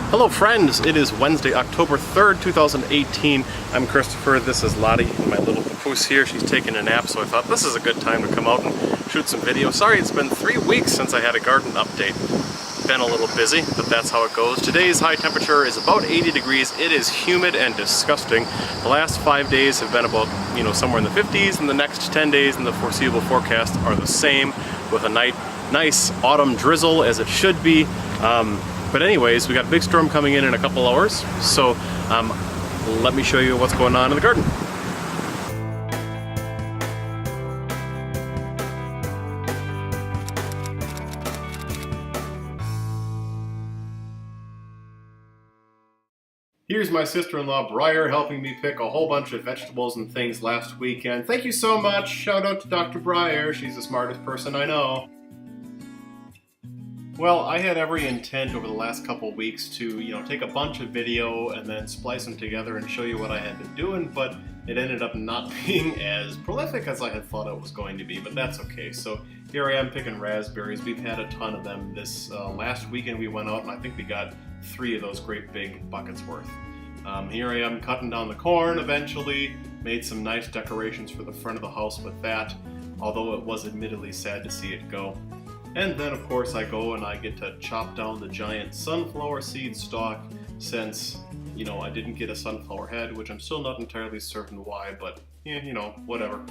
Hello friends, it is Wednesday, October 3rd, 2018. I'm Christopher, this is Lottie, and my little papoose here. She's taking a nap, so I thought this is a good time to come out and shoot some video. Sorry, it's been 3 weeks since I had a garden update. Been a little busy, but that's how it goes. Today's high temperature is about 80 degrees. It is humid and disgusting. The last 5 days have been about, somewhere in the 50s, and the next 10 days in the foreseeable forecast are the same, with a nice autumn drizzle as it should be. But anyways, we got a big storm coming in a couple hours, so let me show you what's going on in the garden. Here's my sister-in-law Briar helping me pick a whole bunch of vegetables and things last weekend. Thank you so much. Shout out to Dr. Briar. She's the smartest person I know. Well, I had every intent over the last couple weeks to, take a bunch of video and then splice them together and show you what I had been doing, but it ended up not being as prolific as I had thought it was going to be, but that's okay. So here I am picking raspberries. We've had a ton of them. This last weekend we went out and I think we got 3 of those great big buckets worth. Here I am cutting down the corn eventually, made some nice decorations for the front of the house with that, although it was admittedly sad to see it go. And then of course I go and I get to chop down the giant sunflower seed stalk since, I didn't get a sunflower head, which I'm still not entirely certain why, but whatever.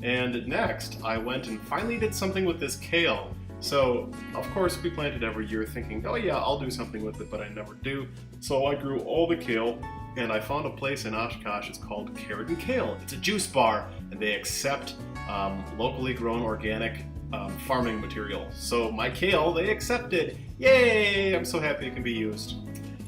And next I went and finally did something with this kale. So of course we plant it every year thinking, oh yeah, I'll do something with it, but I never do. So I grew all the kale and I found a place in Oshkosh, it's called Carrot and Kale. It's a juice bar and they accept locally grown organic farming material. So my kale, they accepted. Yay! I'm so happy it can be used.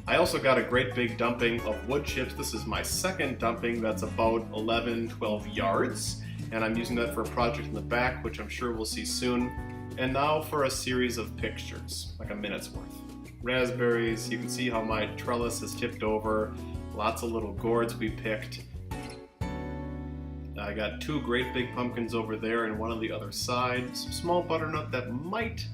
I also got a great big dumping of wood chips. This is my second dumping that's about 11-12 yards. And I'm using that for a project in the back, which I'm sure we'll see soon. And now for a series of pictures, like a minute's worth. Raspberries, you can see how my trellis is tipped over. Lots of little gourds we picked. I got 2 great big pumpkins over there and one on the other side. Some small butternut that might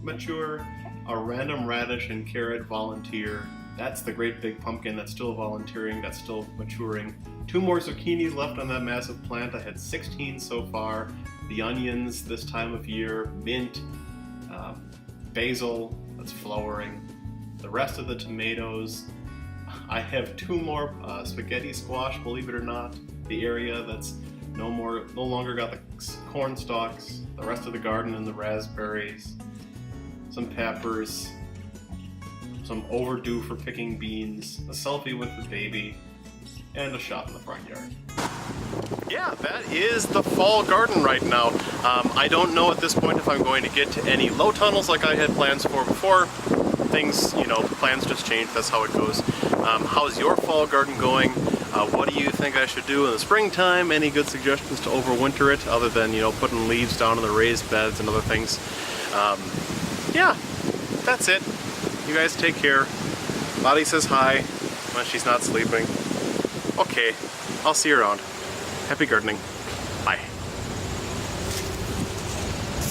mature. A random radish and carrot volunteer. That's the great big pumpkin that's still volunteering, that's still maturing. 2 more zucchinis left on that massive plant. I had 16 so far. The onions this time of year, mint, basil that's flowering. The rest of the tomatoes. I have 2 more spaghetti squash, believe it or not. The area that's no longer got the corn stalks, the rest of the garden and the raspberries, some peppers, some overdue for picking beans, a selfie with the baby, and a shop in the front yard. Yeah, that is the fall garden right now. I don't know at this point if I'm going to get to any low tunnels like I had plans for before. Things, plans just change, that's how it goes. How's your fall garden going? What do you think I should do in the springtime? Any good suggestions to overwinter it, other than, putting leaves down in the raised beds and other things? Yeah, that's it. You guys take care. Lottie says hi when she's not sleeping. Okay, I'll see you around. Happy gardening. Bye.